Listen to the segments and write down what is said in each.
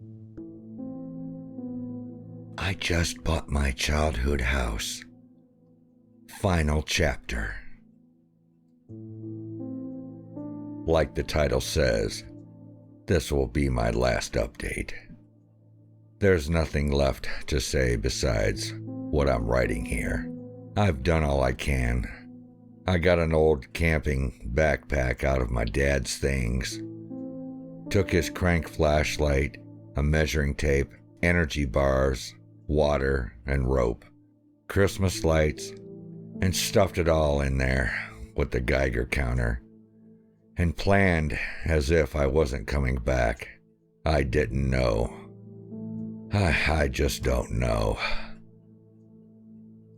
I just bought my childhood house. Final Chapter. Like the title says, this will be my last update. There's nothing left to say besides what I'm writing here. I've done all I can. I got an old camping backpack out of my dad's things, took his crank flashlight, a measuring tape, energy bars, water, and rope, Christmas lights, and stuffed it all in there with the Geiger counter, and planned as if I wasn't coming back. I didn't know. I just don't know.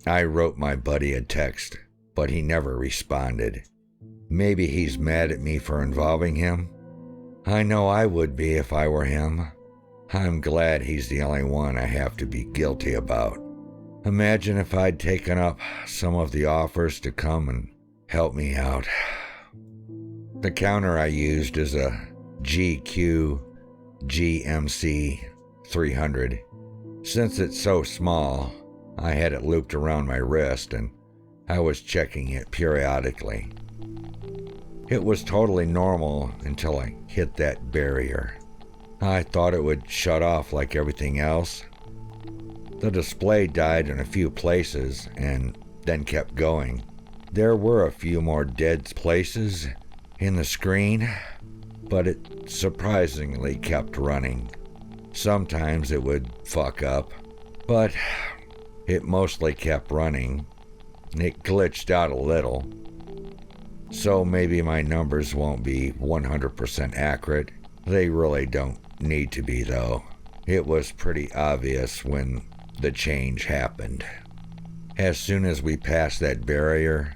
I wrote my buddy a text, but he never responded. Maybe he's mad at me for involving him. I know I would be if I were him. I'm glad he's the only one I have to be guilty about. Imagine if I'd taken up some of the offers to come and help me out. The counter I used is a GQ GMC 300. Since it's so small, I had it looped around my wrist and I was checking it periodically. It was totally normal until I hit that barrier. I thought it would shut off like everything else. The display died in a few places and then kept going. There were a few more dead places in the screen, but it surprisingly kept running. Sometimes it would fuck up, but it mostly kept running. It glitched out a little, so maybe my numbers won't be 100% accurate. They really don't need to be, though. It was pretty obvious when the change happened. As soon as we passed that barrier,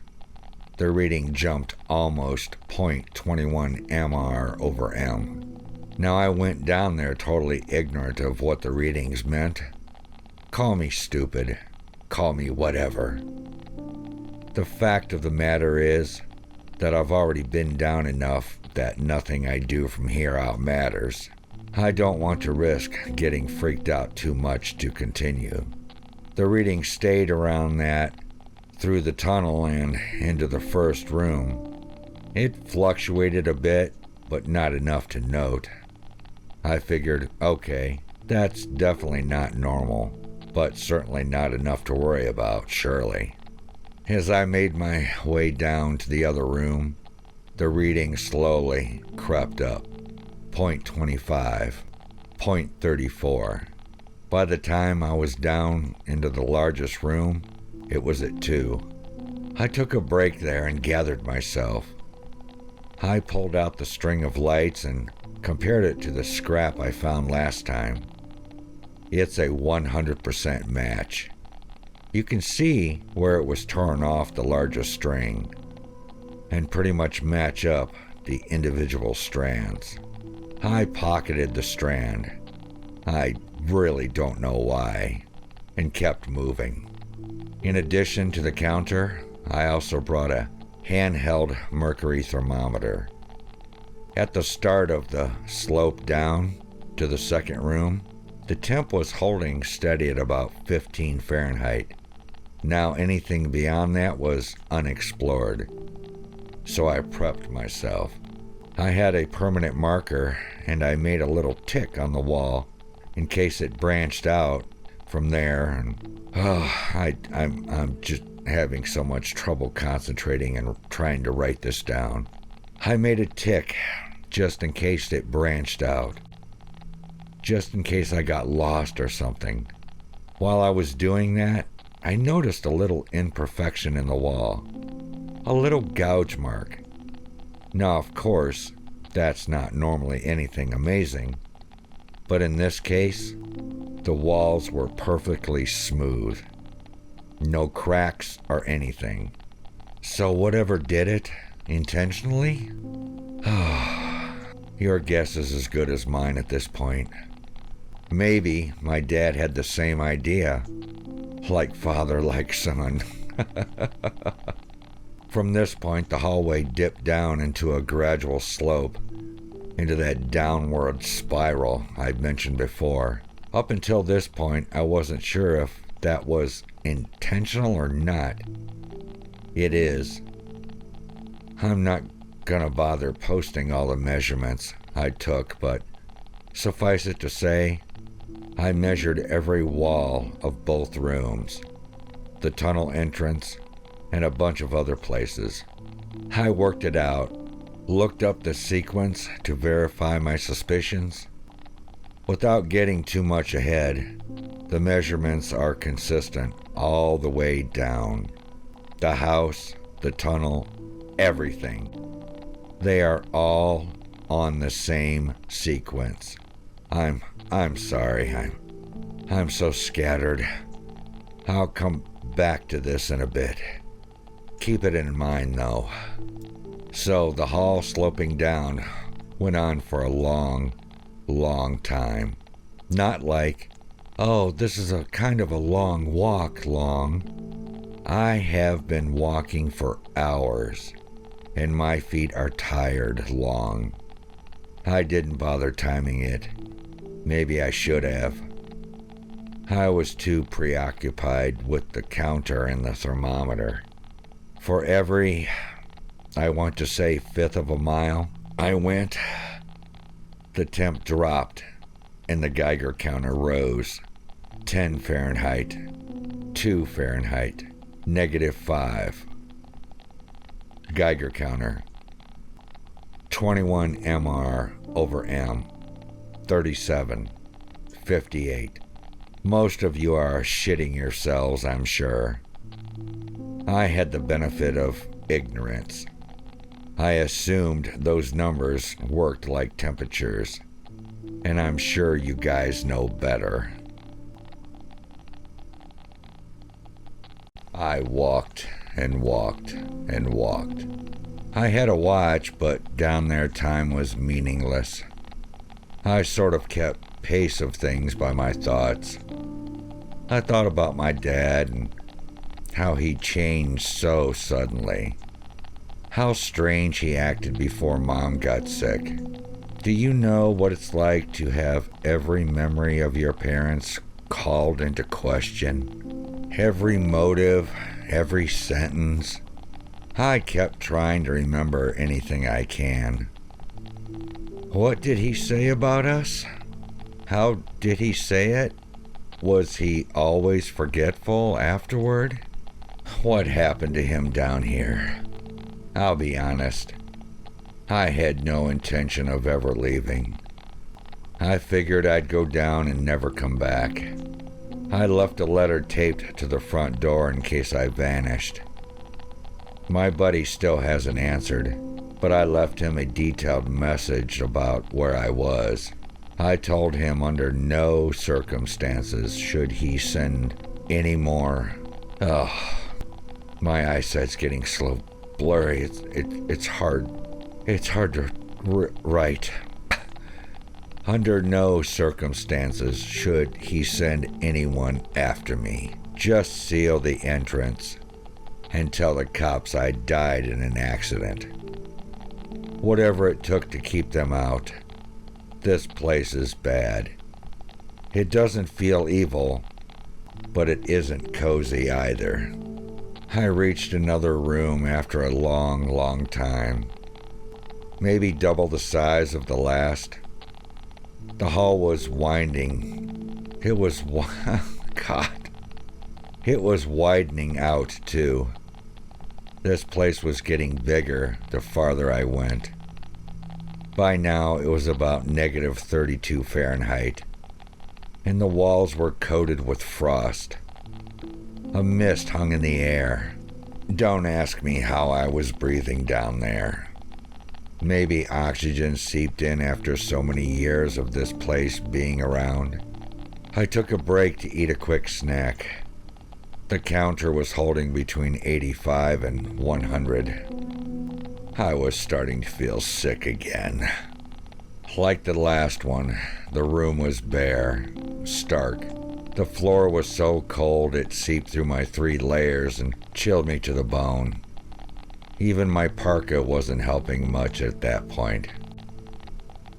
the reading jumped almost 0.21 MR over M. Now I went down there totally ignorant of what the readings meant. Call me stupid, call me whatever. The fact of the matter is that I've already been down enough that nothing I do from here out matters. I don't want to risk getting freaked out too much to continue. The reading stayed around that through the tunnel and into the first room. It fluctuated a bit, but not enough to note. I figured, okay, that's definitely not normal, but certainly not enough to worry about, surely. As I made my way down to the other room, the reading slowly crept up. 0.25, 0.34. By the time I was down into the largest room, it was at 2. I took a break there and gathered myself. I pulled out the string of lights and compared it to the scrap I found last time. It's a 100% match. You can see where it was torn off the largest string and pretty much match up the individual strands. I pocketed the strand. I really don't know why, and kept moving. In addition to the counter, I also brought a handheld mercury thermometer. At the start of the slope down to the second room, the temp was holding steady at about 15 Fahrenheit. Now anything beyond that was unexplored, so I prepped myself. I had a permanent marker and I made a little tick on the wall in case it branched out from there, and I'm just having so much trouble concentrating and trying to write this down. I made a tick just in case it branched out, just in case I got lost or something. While I was doing that, I noticed a little imperfection in the wall, a little gouge mark. Now, of course, that's not normally anything amazing, but in this case, the walls were perfectly smooth. No cracks or anything. So whatever did it, intentionally? Your guess is as good as mine at this point. Maybe my dad had the same idea. Like father, like son. From this point, the hallway dipped down into a gradual slope. into that downward spiral I'd mentioned before. Up until this point, I wasn't sure if that was intentional or not. It is. I'm not gonna bother posting all the measurements I took, but suffice it to say, I measured every wall of both rooms, the tunnel entrance, and a bunch of other places. I worked it out, looked up the sequence to verify my suspicions. Without getting too much ahead, the measurements are consistent all the way down. The house, the tunnel, everything. They are all on the same sequence. I'm sorry. I'm so scattered. I'll come back to this in a bit. Keep it in mind, though. So the hall sloping down went on for a long time. Not like, oh, this is a kind of a long walk long. I have been walking for hours, and my feet are tired long. I didn't bother timing it. Maybe I should have. I was too preoccupied with the counter and the thermometer. For every, I want to say, fifth of a mile I went, the temp dropped and the Geiger counter rose. 10 Fahrenheit, 2 Fahrenheit, -5. Geiger counter, 21 MR over M, 37, 58. Most of you are shitting yourselves, I'm sure. I had the benefit of ignorance. I assumed those numbers worked like temperatures, and I'm sure you guys know better. I walked and walked and walked. I had a watch, but down there time was meaningless. I sort of kept pace of things by my thoughts. I thought about my dad and how he changed so suddenly. How strange he acted before Mom got sick. Do you know what it's like to have every memory of your parents called into question? Every motive, every sentence. I kept trying to remember anything I can. What did he say about us? How did he say it? Was he always forgetful afterward? What happened to him down here? I'll be honest. I had no intention of ever leaving. I figured I'd go down and never come back. I left a letter taped to the front door in case I vanished. My buddy still hasn't answered, but I left him a detailed message about where I was. I told him under no circumstances should he send any more. My eyesight's getting slow, blurry. It's hard to write. Under no circumstances should he send anyone after me. Just seal the entrance and tell the cops I died in an accident. Whatever it took to keep them out. This place is bad. It doesn't feel evil, but it isn't cozy either. I reached another room after a long time. Maybe double the size of the last. The hall was winding. It was widening out too. This place was getting bigger the farther I went. By now it was about -32 Fahrenheit, and the walls were coated with frost. A mist hung in the air. Don't ask me how I was breathing down there. Maybe oxygen seeped in after so many years of this place being around. I took a break to eat a quick snack. The counter was holding between 85 and 100. I was starting to feel sick again. Like the last one, the room was bare, stark. The floor was so cold it seeped through my 3 layers and chilled me to the bone. Even my parka wasn't helping much at that point.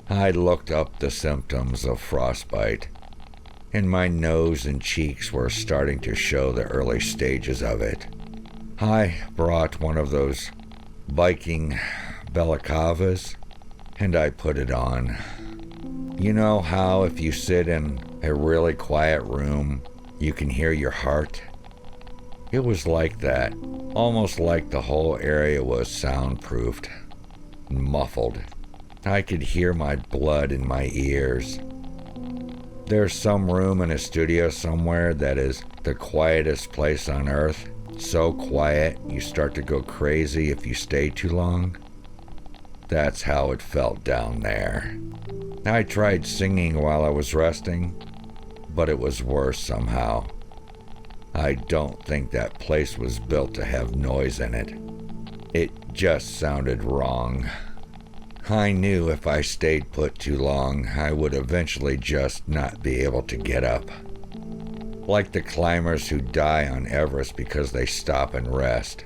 I looked up the symptoms of frostbite, and my nose and cheeks were starting to show the early stages of it. I brought one of those Viking balaclavas, and I put it on. You know how if you sit in a really quiet room, you can hear your heart? It was like that, almost like the whole area was soundproofed, muffled. I could hear my blood in my ears. There's some room in a studio somewhere that is the quietest place on earth, so quiet you start to go crazy if you stay too long. That's how it felt down there. I tried singing while I was resting, but it was worse somehow. I don't think that place was built to have noise in it. It just sounded wrong. I knew if I stayed put too long, I would eventually just not be able to get up. Like the climbers who die on Everest because they stop and rest.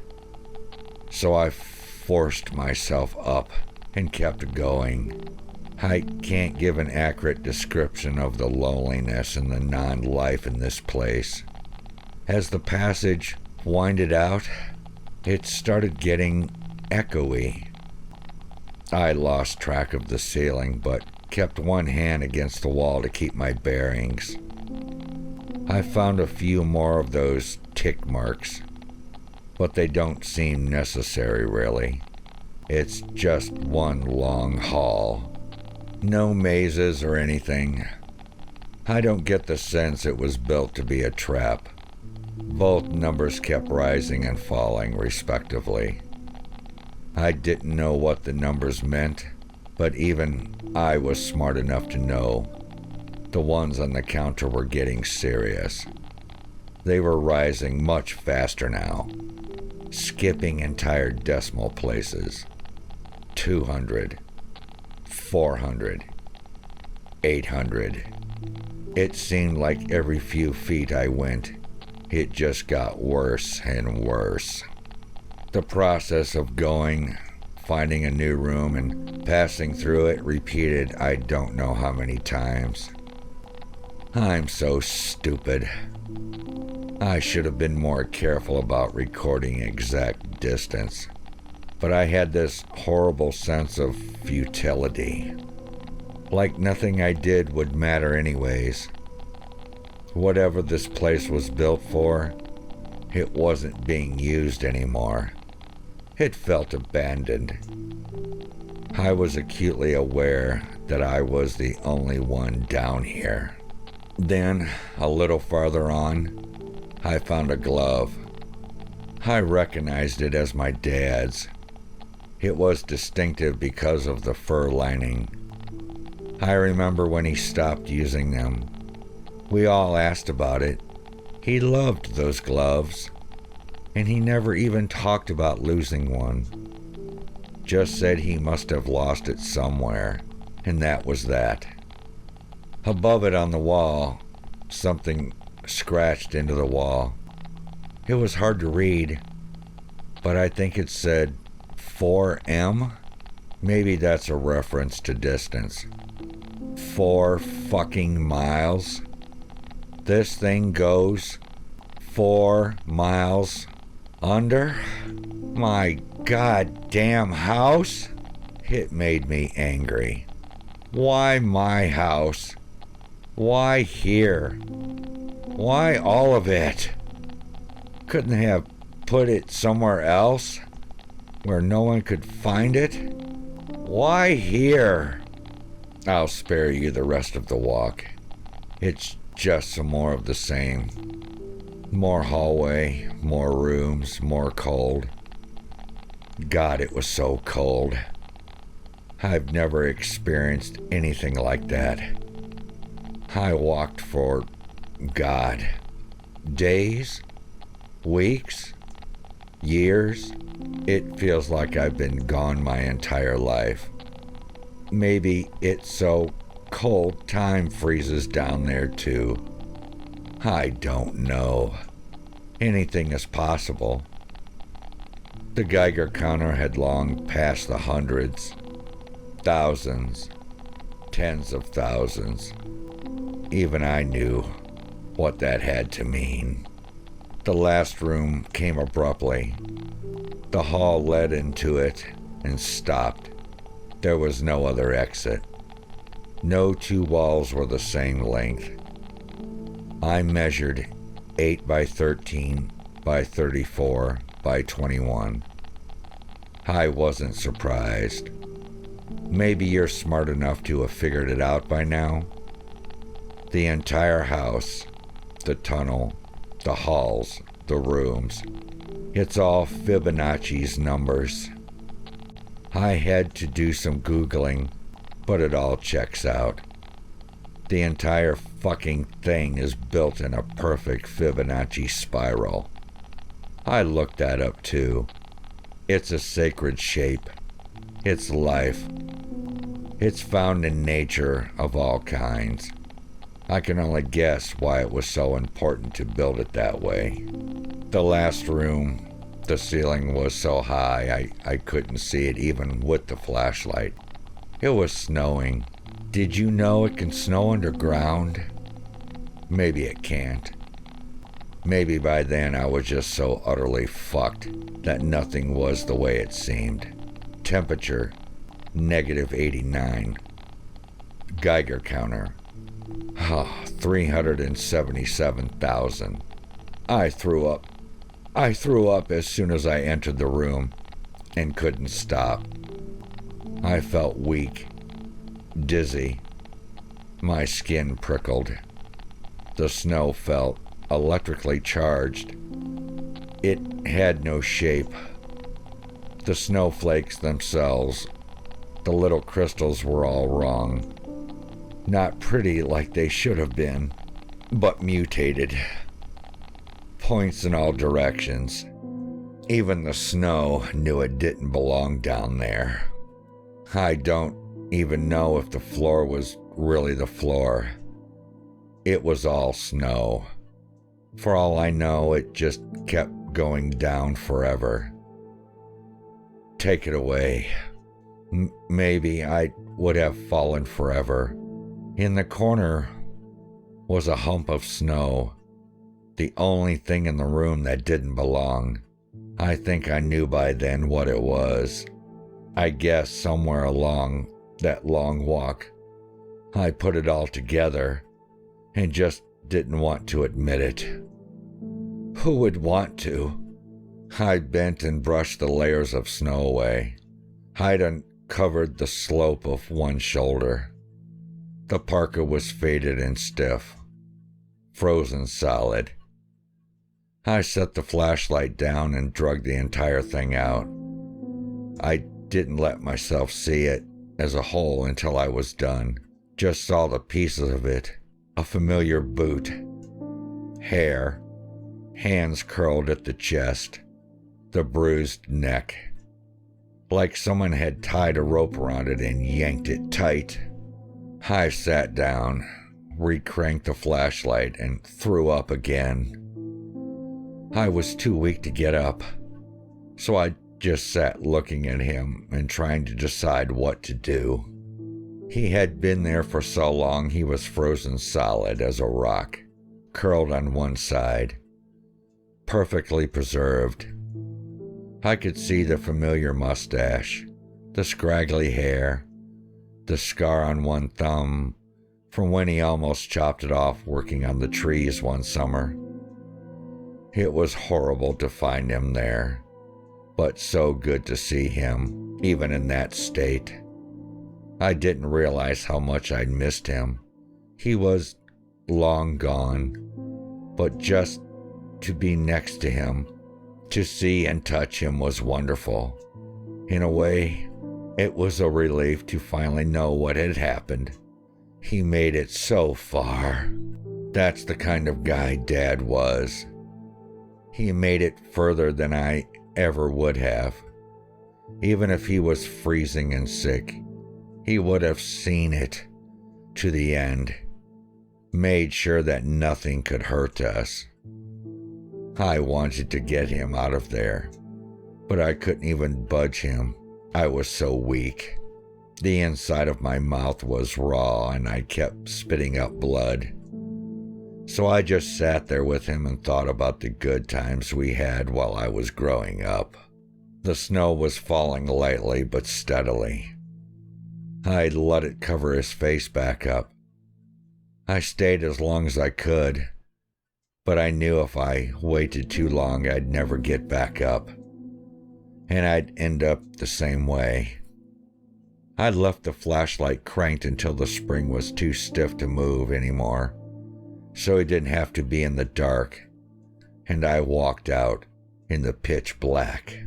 So I forced myself up and kept going. I can't give an accurate description of the loneliness and the non-life in this place. As the passage winded out, it started getting echoey. I lost track of the ceiling, but kept one hand against the wall to keep my bearings. I found a few more of those tick marks, but they don't seem necessary really. It's just one long hall. No mazes or anything. I don't get the sense it was built to be a trap. Both numbers kept rising and falling, respectively. I didn't know what the numbers meant, but even I was smart enough to know the ones on the counter were getting serious. They were rising much faster now, skipping entire decimal places. 200, 400, 800. It seemed like every few feet I went, it just got worse and worse. The process of going, finding a new room, and passing through it repeated I don't know how many times. I'm so stupid. I should have been more careful about recording exact distance, but I had this horrible sense of futility. Like nothing I did would matter anyways. Whatever this place was built for, it wasn't being used anymore. It felt abandoned. I was acutely aware that I was the only one down here. Then, a little farther on, I found a glove. I recognized it as my dad's. It was distinctive because of the fur lining. I remember when he stopped using them. We all asked about it. He loved those gloves, and he never even talked about losing one. Just said he must have lost it somewhere, and that was that. Above it on the wall, something scratched into the wall. It was hard to read, but I think it said 4M? Maybe that's a reference to distance. 4 fucking miles? This thing goes 4 miles under my goddamn house? It made me angry. Why my house? Why here? Why all of it? Couldn't they have put it somewhere else where no one could find it? Why here? I'll spare you the rest of the walk. It's just some more of the same. More hallway, more rooms, more cold. God, it was so cold. I've never experienced anything like that. I walked for, God, days, weeks, years. It feels like I've been gone my entire life. Maybe it's so cold time freezes down there too. I don't know. Anything is possible. The Geiger counter had long passed the hundreds, thousands, tens of thousands. Even I knew what that had to mean. The last room came abruptly. The hall led into it and stopped. There was no other exit. No two walls were the same length. I measured 8 by 13 by 34 by 21. I wasn't surprised. Maybe you're smart enough to have figured it out by now. The entire house, the tunnel, the halls, the rooms, it's all Fibonacci's numbers. I had to do some Googling, but it all checks out. The entire fucking thing is built in a perfect Fibonacci spiral. I looked that up too. It's a sacred shape. It's life. It's found in nature of all kinds. I can only guess why it was so important to build it that way. The last room, the ceiling was so high I couldn't see it even with the flashlight. It was snowing. Did you know it can snow underground? Maybe it can't. Maybe by then I was just so utterly fucked that nothing was the way it seemed. Temperature, -89. Geiger counter, 377,000. I threw up. I threw up as soon as I entered the room and couldn't stop. I felt weak, dizzy. My skin prickled. The snow felt electrically charged. It had no shape. The snowflakes themselves, the little crystals were all wrong. Not pretty like they should have been, but mutated. Points in all directions. Even the snow knew it didn't belong down there. I don't even know if the floor was really the floor. It was all snow. For all I know, it just kept going down forever. Take it away. Maybe I would have fallen forever. In the corner was a hump of snow, the only thing in the room that didn't belong. I think I knew by then what it was. I guess somewhere along that long walk, I put it all together and just didn't want to admit it. Who would want to? I bent and brushed the layers of snow away. I'd uncovered the slope of one shoulder. The parka was faded and stiff, frozen solid. I set the flashlight down and drug the entire thing out. I didn't let myself see it as a whole until I was done. Just saw the pieces of it. A familiar boot. Hair. Hands curled at the chest. The bruised neck. Like someone had tied a rope around it and yanked it tight. I sat down, recranked the flashlight, and threw up again. I was too weak to get up, so I just sat looking at him and trying to decide what to do. He had been there for so long he was frozen solid as a rock, curled on one side, perfectly preserved. I could see the familiar mustache, the scraggly hair, the scar on one thumb from when he almost chopped it off working on the trees one summer. It was horrible to find him there, but so good to see him, even in that state. I didn't realize how much I'd missed him. He was long gone, but just to be next to him, to see and touch him was wonderful. In a way, it was a relief to finally know what had happened. He made it so far. That's the kind of guy Dad was. He made it further than I ever would have. Even if he was freezing and sick, he would have seen it to the end, made sure that nothing could hurt us. I wanted to get him out of there, but I couldn't even budge him. I was so weak. The inside of my mouth was raw and I kept spitting up blood. So I just sat there with him and thought about the good times we had while I was growing up. The snow was falling lightly but steadily. I let it cover his face back up. I stayed as long as I could, but I knew if I waited too long I'd never get back up, and I'd end up the same way. I left the flashlight cranked until the spring was too stiff to move anymore, so he didn't have to be in the dark, and I walked out in the pitch black.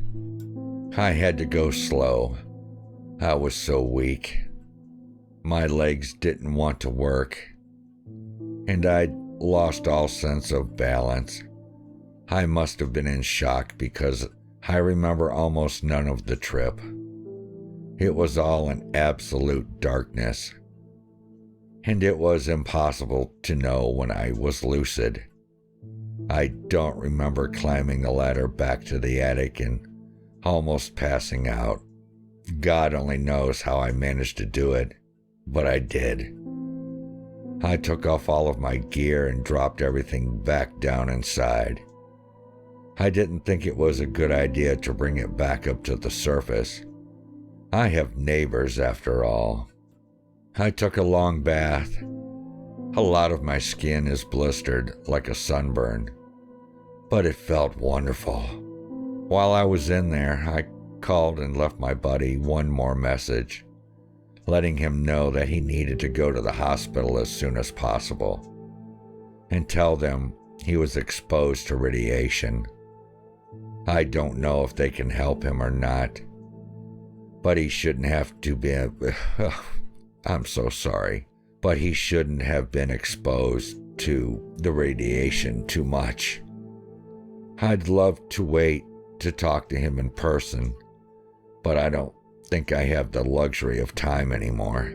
I had to go slow. I was so weak. My legs didn't want to work, and I'd lost all sense of balance. I must have been in shock because I remember almost none of the trip. It was all in absolute darkness, and it was impossible to know when I was lucid. I don't remember climbing the ladder back to the attic and almost passing out. God only knows how I managed to do it, but I did. I took off all of my gear and dropped everything back down inside. I didn't think it was a good idea to bring it back up to the surface. I have neighbors after all. I took a long bath. A lot of my skin is blistered like a sunburn, but it felt wonderful. While I was in there, I called and left my buddy one more message, letting him know that he needed to go to the hospital as soon as possible and tell them he was exposed to radiation. I don't know if they can help him or not, but he shouldn't have to be... I'm so sorry, but he shouldn't have been exposed to the radiation too much. I'd love to wait to talk to him in person, but I don't think I have the luxury of time anymore.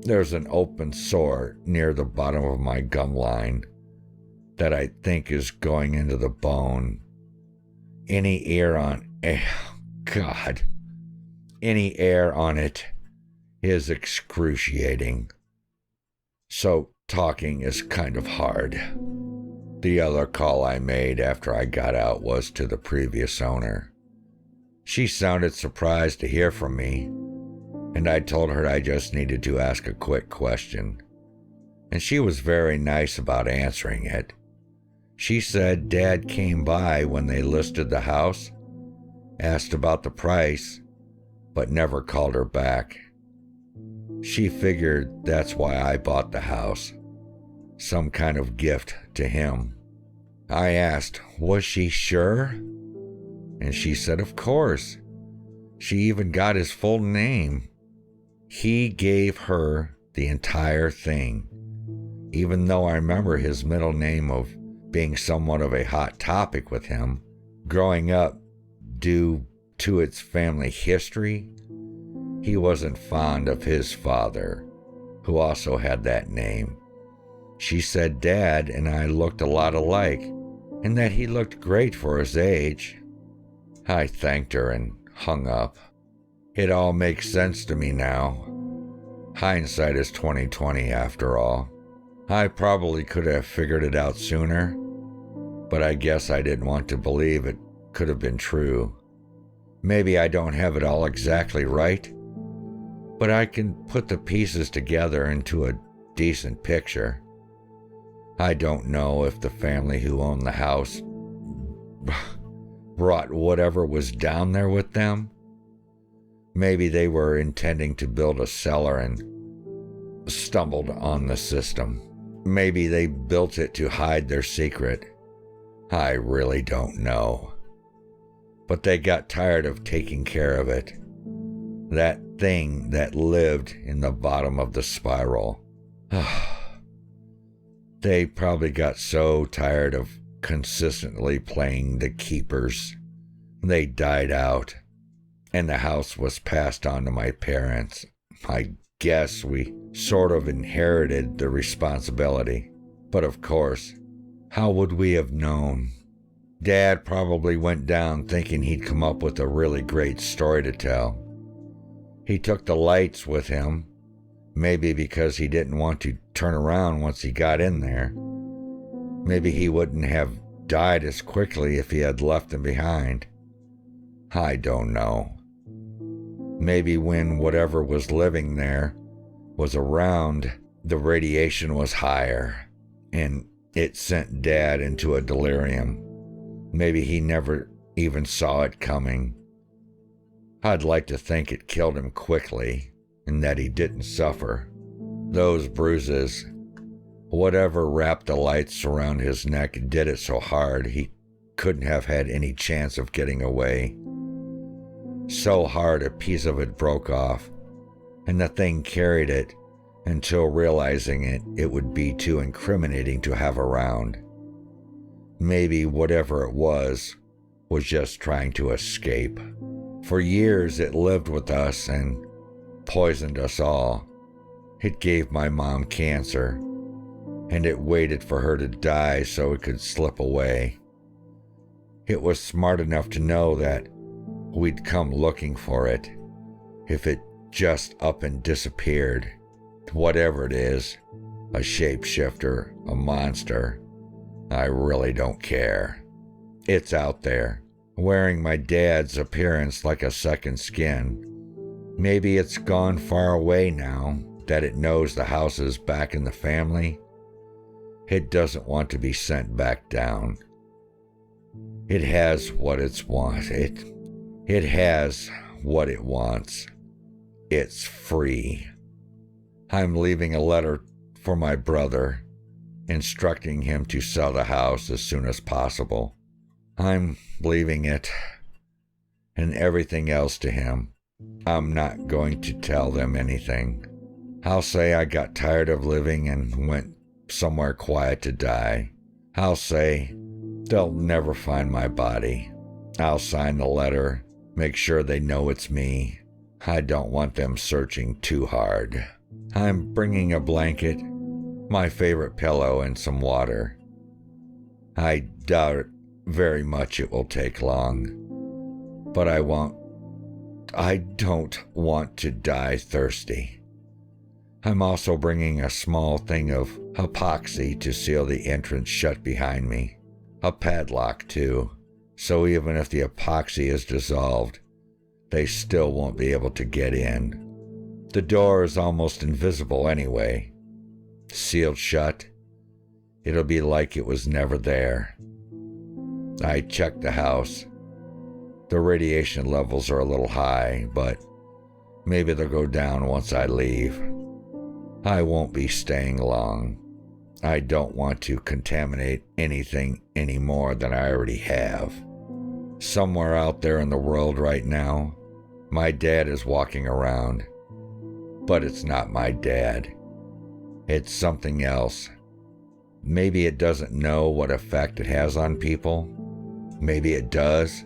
There's an open sore near the bottom of my gum line that I think is going into the bone. Any air on it is excruciating. So talking is kind of hard. The other call I made after I got out was to the previous owner. She sounded surprised to hear from me, and I told her I just needed to ask a quick question, and she was very nice about answering it. She said Dad came by when they listed the house, asked about the price, but never called her back. She figured that's why I bought the house, some kind of gift to him. I asked, was she sure? And she said, of course. She even got his full name. He gave her the entire thing, even though I remember his middle name of being somewhat of a hot topic with him. Growing up, due to its family history, he wasn't fond of his father, who also had that name. She said Dad and I looked a lot alike, and that he looked great for his age. I thanked her and hung up. It all makes sense to me now. Hindsight is 20/20 after all. I probably could have figured it out sooner, but I guess I didn't want to believe it could have been true. Maybe I don't have it all exactly right, but I can put the pieces together into a decent picture. I don't know if the family who owned the house brought whatever was down there with them. Maybe they were intending to build a cellar and stumbled on the system. Maybe they built it to hide their secret. I really don't know. But they got tired of taking care of it. That thing that lived in the bottom of the spiral. They probably got so tired of consistently playing the keepers. They died out, and the house was passed on to my parents. I guess we sort of inherited the responsibility. But of course, how would we have known? Dad probably went down thinking he'd come up with a really great story to tell. He took the lights with him, maybe because he didn't want to turn around once he got in there. Maybe he wouldn't have died as quickly if he had left them behind. I don't know. Maybe when whatever was living there was around, the radiation was higher, and it sent Dad into a delirium. Maybe he never even saw it coming. I'd like to think it killed him quickly, and that he didn't suffer. Those bruises, whatever wrapped the lights around his neck, did it so hard he couldn't have had any chance of getting away. So hard a piece of it broke off, and the thing carried it until realizing it would be too incriminating to have around. Maybe whatever it was just trying to escape. For years it lived with us and poisoned us all. It gave my mom cancer, and it waited for her to die so it could slip away. It was smart enough to know that we'd come looking for it if it just up and disappeared. Whatever it is, a shapeshifter, a monster, I really don't care. It's out there, wearing my dad's appearance like a second skin. Maybe it's gone far away now that it knows the house is back in the family. It doesn't want to be sent back down. It has what it wants. It has what it wants. It's free. I'm leaving a letter for my brother, instructing him to sell the house as soon as possible. I'm leaving it and everything else to him. I'm not going to tell them anything. I'll say I got tired of living and went somewhere quiet to die. I'll say they'll never find my body. I'll sign the letter, make sure they know it's me. I don't want them searching too hard. I'm bringing a blanket, my favorite pillow, and some water. I doubt very much it will take long, but I don't want to die thirsty. I'm also bringing a small thing of epoxy to seal the entrance shut behind me. A padlock, too, so even if the epoxy is dissolved, they still won't be able to get in. The door is almost invisible anyway. Sealed shut, it'll be like it was never there. I checked the house. The radiation levels are a little high, but maybe they'll go down once I leave. I won't be staying long. I don't want to contaminate anything any more than I already have. Somewhere out there in the world right now, my dad is walking around. But it's not my dad. It's something else. Maybe it doesn't know what effect it has on people. Maybe it does.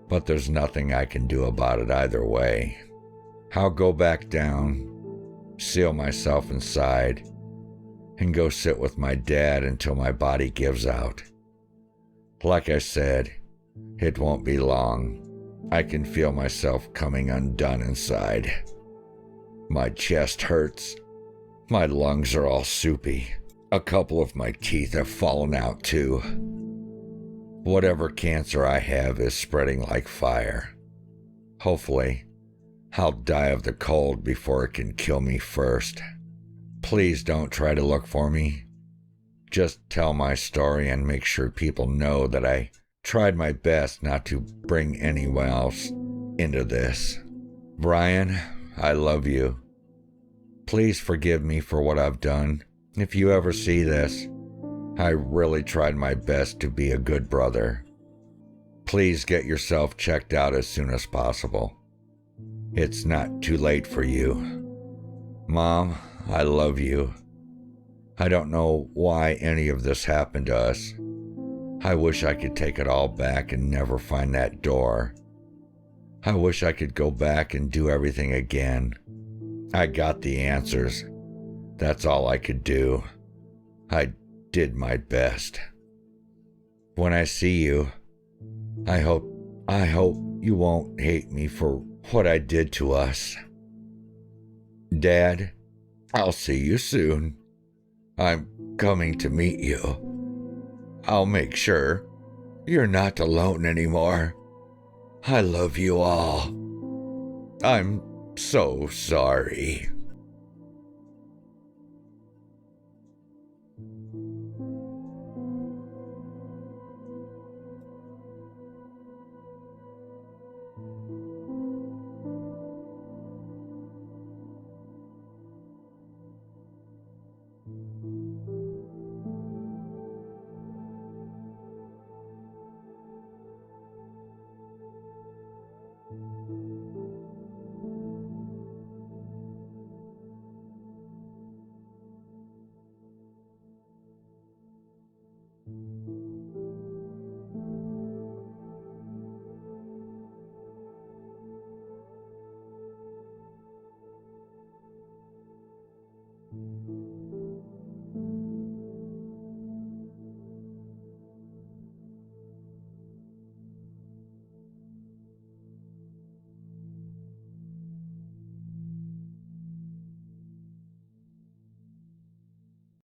But there's nothing I can do about it either way. I'll go back down, seal myself inside, and go sit with my dad until my body gives out. Like I said, it won't be long. I can feel myself coming undone inside. My chest hurts. My lungs are all soupy. A couple of my teeth have fallen out too. Whatever cancer I have is spreading like fire. Hopefully, I'll die of the cold before it can kill me first. Please don't try to look for me. Just tell my story and make sure people know that I tried my best not to bring anyone else into this. Brian, I love you. Please forgive me for what I've done. If you ever see this, I really tried my best to be a good brother. Please get yourself checked out as soon as possible. It's not too late for you. Mom, I love you. I don't know why any of this happened to us. I wish I could take it all back and never find that door. I wish I could go back and do everything again. I got the answers. That's all I could do. I did my best. When I see you, I hope you won't hate me for what I did to us. Dad, I'll see you soon. I'm coming to meet you. I'll make sure you're not alone anymore. I love you all. I'm so sorry.